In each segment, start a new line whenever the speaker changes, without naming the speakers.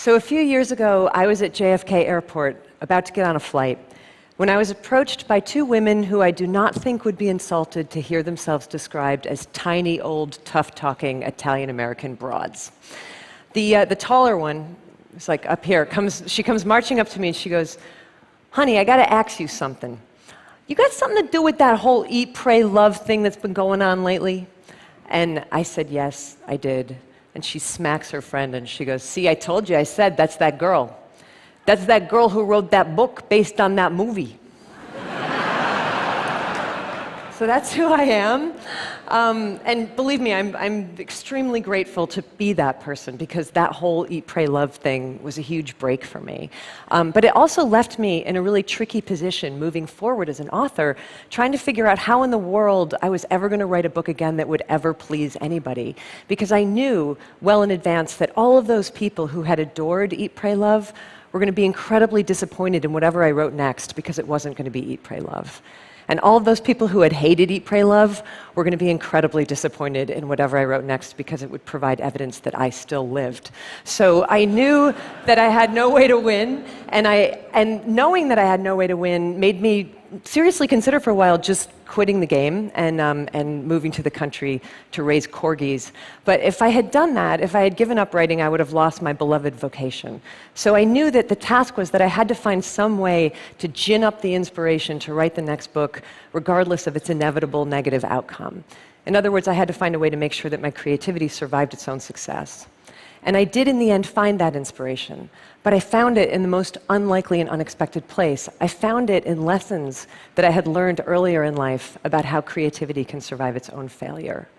So a few years ago, I was at JFK Airport, about to get on a flight, when I was approached by two women who I do not think would be insulted to hear themselves described as tiny, old, tough-talking Italian-American broads. The taller one, it's like up here, she comes marching up to me and she goes, "Honey, I gotta ask you something. You got something to do with that whole eat, pray, love thing that's been going on lately?" And I said, "Yes, I did." And she smacks her friend and she goes, "See, I told you, I said, that's that girl. That's that girl who wrote that book based on that movie." So that's who I am. And believe me, I'm extremely grateful to be that person, because that whole eat, pray, love thing was a huge break for me. But it also left me in a really tricky position moving forward as an author, trying to figure out how in the world I was ever going to write a book again that would ever please anybody. Because I knew well in advance that all of those people who had adored Eat, Pray, Love were going to be incredibly disappointed in whatever I wrote next, because it wasn't going to be Eat, Pray, Love. And all of those people who had hated Eat, Pray, Love were going to be incredibly disappointed in whatever I wrote next, because it would provide evidence that I still lived. So I knew that I had no way to win, and knowing that I had no way to win made me seriously consider for a while just quitting the game and moving to the country to raise corgis. But if I had done that, if I had given up writing, I would have lost my beloved vocation. So I knew that the task was that I had to find some way to gin up the inspiration to write the next book, regardless of its inevitable negative outcome. In other words, I had to find a way to make sure that my creativity survived its own success. And I did in the end find that inspiration, but I found it in the most unlikely and unexpected place. I found it in lessons that I had learned earlier in life about how creativity can survive its own failure.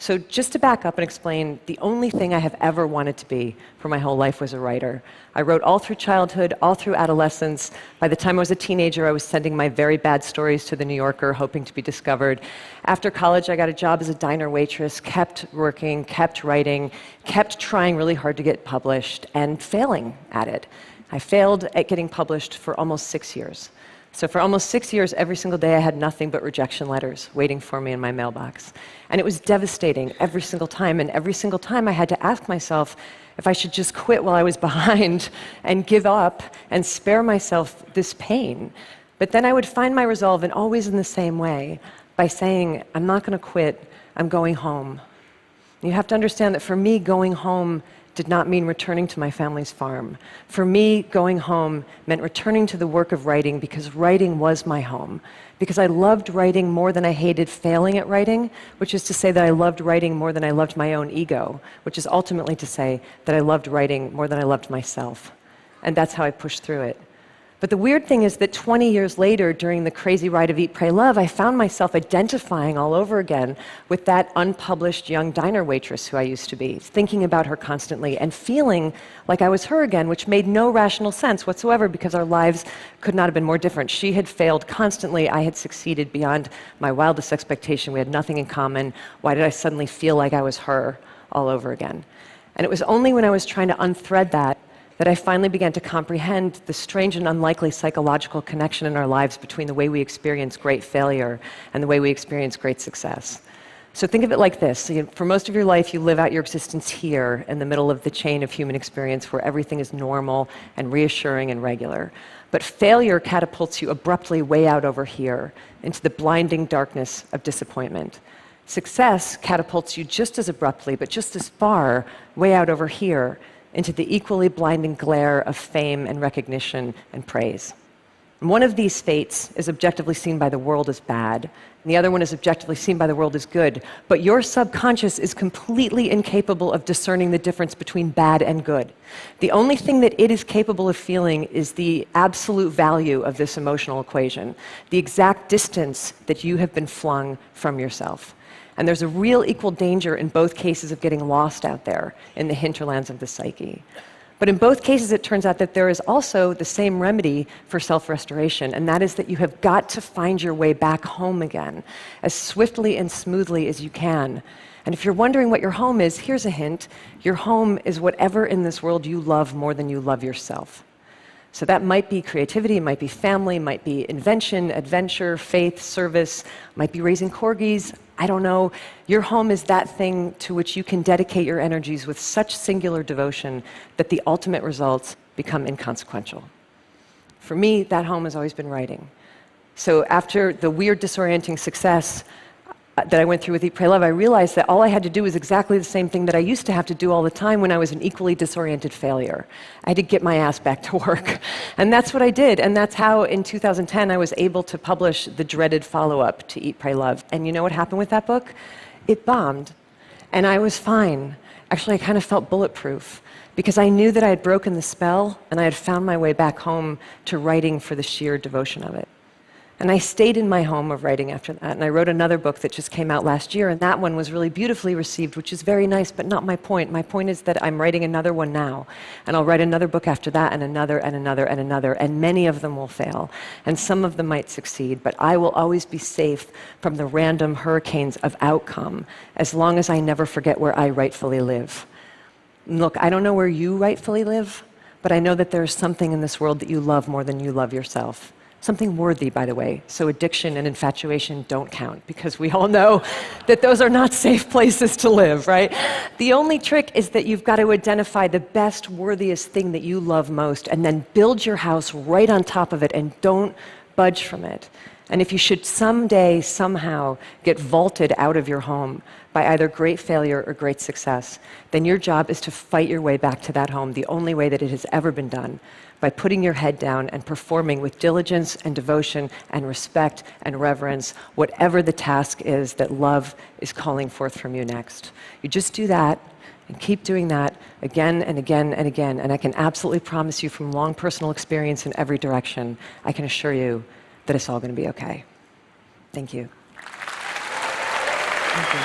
So just to back up and explain, the only thing I have ever wanted to be for my whole life was a writer. I wrote all through childhood, all through adolescence. By the time I was a teenager, I was sending my very bad stories to The New Yorker, hoping to be discovered. After college, I got a job as a diner waitress, kept working, kept writing, kept trying really hard to get published, and failing at it. I failed at getting published for almost 6 years. So for almost 6 years, every single day, I had nothing but rejection letters waiting for me in my mailbox. And it was devastating every single time. And every single time, I had to ask myself if I should just quit while I was behind and give up and spare myself this pain. But then I would find my resolve, and always in the same way, by saying, "I'm not going to quit. I'm going home." You have to understand that for me, going home did not mean returning to my family's farm. For me, going home meant returning to the work of writing, because writing was my home. Because I loved writing more than I hated failing at writing, which is to say that I loved writing more than I loved my own ego, which is ultimately to say that I loved writing more than I loved myself. And that's how I pushed through it. But the weird thing is that 20 years later, during the crazy ride of Eat, Pray, Love, I found myself identifying all over again with that unpublished young diner waitress who I used to be, thinking about her constantly and feeling like I was her again, which made no rational sense whatsoever, because our lives could not have been more different. She had failed constantly. I had succeeded beyond my wildest expectation. We had nothing in common. Why did I suddenly feel like I was her all over again? And it was only when I was trying to unthread that I finally began to comprehend the strange and unlikely psychological connection in our lives between the way we experience great failure and the way we experience great success. So think of it like this. For most of your life, you live out your existence here in the middle of the chain of human experience, where everything is normal and reassuring and regular. But failure catapults you abruptly way out over here into the blinding darkness of disappointment. Success catapults you just as abruptly, but just as far, way out over here, into the equally blinding glare of fame and recognition and praise. And one of these fates is objectively seen by the world as bad, and the other one is objectively seen by the world as good. But your subconscious is completely incapable of discerning the difference between bad and good. The only thing that it is capable of feeling is the absolute value of this emotional equation, the exact distance that you have been flung from yourself. And there's a real equal danger in both cases of getting lost out there in the hinterlands of the psyche. But in both cases, it turns out that there is also the same remedy for self-restoration, and that is that you have got to find your way back home again as swiftly and smoothly as you can. And if you're wondering what your home is, here's a hint. Your home is whatever in this world you love more than you love yourself. So that might be creativity, it might be family, it might be invention, adventure, faith, service, might be raising corgis. I don't know. Your home is that thing to which you can dedicate your energies with such singular devotion that the ultimate results become inconsequential. For me, that home has always been writing. So after the weird, disorienting success that I went through with Eat, Pray, Love, I realized that all I had to do was exactly the same thing that I used to have to do all the time when I was an equally disoriented failure. I had to get my ass back to work. And that's what I did. And that's how, in 2010, I was able to publish the dreaded follow-up to Eat, Pray, Love. And you know what happened with that book? It bombed. And I was fine. Actually, I kind of felt bulletproof, because I knew that I had broken the spell, and I had found my way back home to writing for the sheer devotion of it. And I stayed in my home of writing after that, and I wrote another book that just came out last year, and that one was really beautifully received, which is very nice, but not my point. My point is that I'm writing another one now, and I'll write another book after that, and another, and another, and another, and many of them will fail, and some of them might succeed, but I will always be safe from the random hurricanes of outcome, as long as I never forget where I rightfully live. Look, I don't know where you rightfully live, but I know that there's something in this world that you love more than you love yourself. Something worthy, by the way. So addiction and infatuation don't count, because we all know that those are not safe places to live, right? The only trick is that you've got to identify the best, worthiest thing that you love most, and then build your house right on top of it, and don't budge from it. And if you should someday, somehow, get vaulted out of your home by either great failure or great success, then your job is to fight your way back to that home the only way that it has ever been done, by putting your head down and performing with diligence and devotion and respect and reverence whatever the task is that love is calling forth from you next. You just do that and keep doing that again and again and again, and I can absolutely promise you from long personal experience in every direction, I can assure you that it's all going to be okay. Thank you. Thank you.